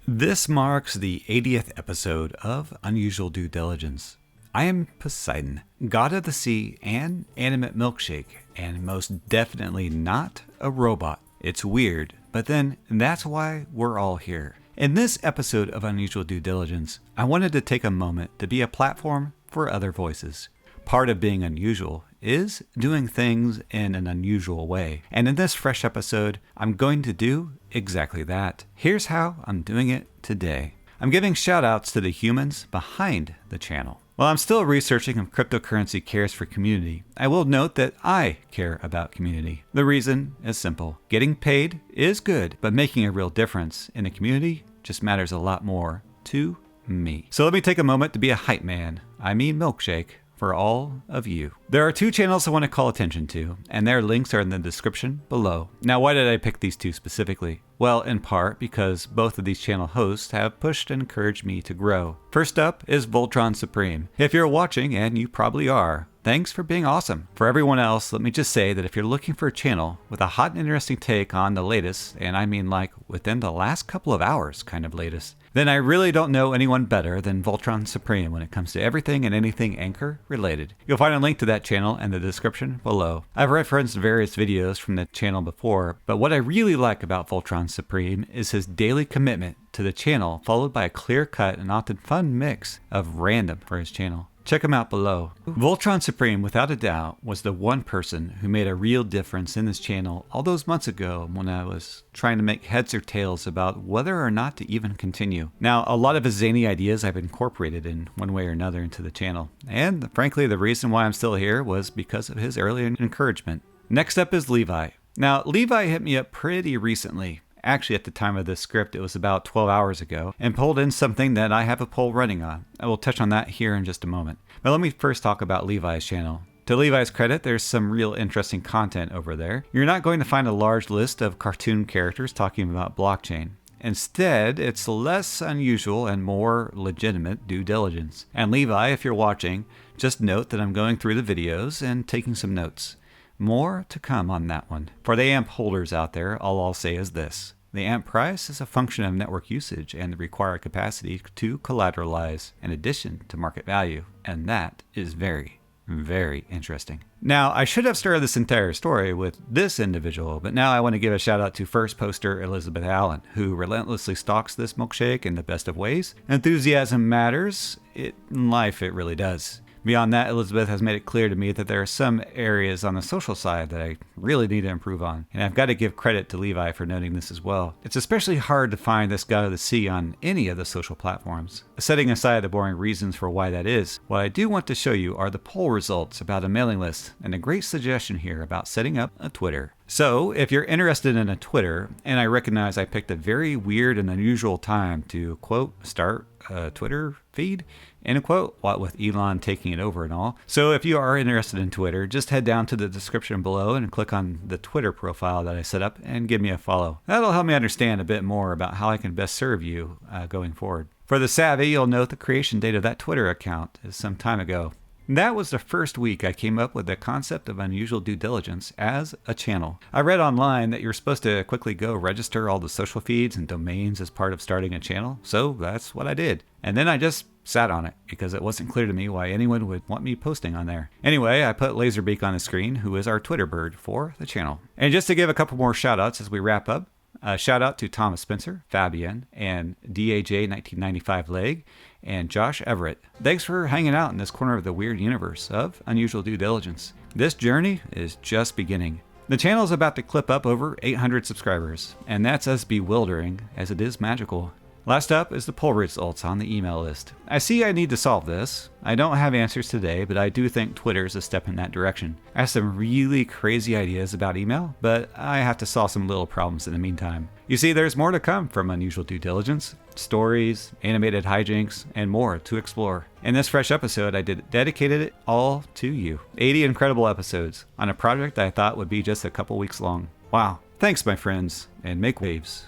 This marks the 80th episode of Unusual Due Diligence. I am Poseidon, god of the sea and animate milkshake, and most definitely not a robot. It's weird, but then that's why we're all here. In this episode of Unusual Due Diligence, I wanted to take a moment to be a platform for other voices. Part of being unusual is doing things in an unusual way. And in this fresh episode, I'm going to do exactly that. Here's how I'm doing it today. I'm giving shoutouts to the humans behind the channel. While I'm still researching if cryptocurrency cares for community, I will note that I care about community. The reason is simple. Getting paid is good, but making a real difference in a community just matters a lot more to me. So let me take a moment to be a hype man. I mean milkshake. For all of you. There are two channels I want to call attention to, and their links are in the description below. Now, why did I pick these two specifically? Well, in part because both of these channel hosts have pushed and encouraged me to grow. First up is VoltronSupreme. If you're watching, and you probably are, thanks for being awesome. For everyone else, let me just say that if you're looking for a channel with a hot and interesting take on the latest, and I mean like within the last couple of hours kind of latest, then I really don't know anyone better than VoltronSupreme when it comes to everything and anything ANKR related. You'll find a link to that channel in the description below. I've referenced various videos from the channel before, but what I really like about VoltronSupreme is his daily commitment to the channel, followed by a clear-cut and often fun mix of random for his channel. Check him out below. VoltronSupreme, without a doubt, was the one person who made a real difference in this channel all those months ago when I was trying to make heads or tails about whether or not to even continue. Now, a lot of his zany ideas I've incorporated in one way or another into the channel. And frankly, the reason why I'm still here was because of his early encouragement. Next up is Levi. Now, Levi hit me up pretty recently. Actually, at the time of this script, it was about 12 hours ago, and pulled in something that I have a poll running on. I will touch on that here in just a moment. But let me first talk about Levi's channel. To Levi's credit, there's some real interesting content over there. You're not going to find a large list of cartoon characters talking about blockchain. Instead, it's less unusual and more legitimate due diligence. And Levi, if you're watching, just note that I'm going through the videos and taking some notes. More to come on that one. For the AMP holders out there, all I'll say is this. The AMP price is a function of network usage and the required capacity to collateralize in addition to market value. And that is very, very interesting. Now, I should have started this entire story with this individual, but now I want to give a shout out to first poster Elizabeth Allen, who relentlessly stalks this milkshake in the best of ways. Enthusiasm matters. In life, it really does. Beyond that, Elizabeth has made it clear to me that there are some areas on the social side that I really need to improve on. And I've got to give credit to Levi for noting this as well. It's especially hard to find this god of the sea on any of the social platforms. Setting aside the boring reasons for why that is, what I do want to show you are the poll results about a mailing list and a great suggestion here about setting up a Twitter. So, if you're interested in a Twitter, and I recognize I picked a very weird and unusual time to, quote, start a Twitter feed, end of quote, what with Elon taking it over and all. So if you are interested in Twitter, just head down to the description below and click on the Twitter profile that I set up and give me a follow. That'll help me understand a bit more about how I can best serve you going forward. For the savvy, you'll note the creation date of that Twitter account is some time ago. That was the first week I came up with the concept of Unusual Due Diligence as a channel. I read online that you're supposed to quickly go register all the social feeds and domains as part of starting a channel, so that's what I did. And then I just sat on it because it wasn't clear to me why anyone would want me posting on there. Anyway, I put Laserbeak on the screen, who is our Twitter bird for the channel. And just to give a couple more shout outs as we wrap up, shout out to Thomas Spencer, Fabian, and DAJ 1995 Leg, and Josh Everett. Thanks for hanging out in this corner of the weird universe of Unusual Due Diligence. This journey is just beginning. The channel is about to clip up over 800 subscribers, and that's as bewildering as it is magical. Last up is the poll results on the email list. I see I need to solve this. I don't have answers today, but I do think Twitter is a step in that direction. I have some really crazy ideas about email, but I have to solve some little problems in the meantime. You see, there's more to come from Unusual Due Diligence. Stories, animated hijinks, and more to explore. In this fresh episode, I dedicated it all to you. 80 incredible episodes on a project I thought would be just a couple weeks long. Wow. Thanks, my friends, and make waves.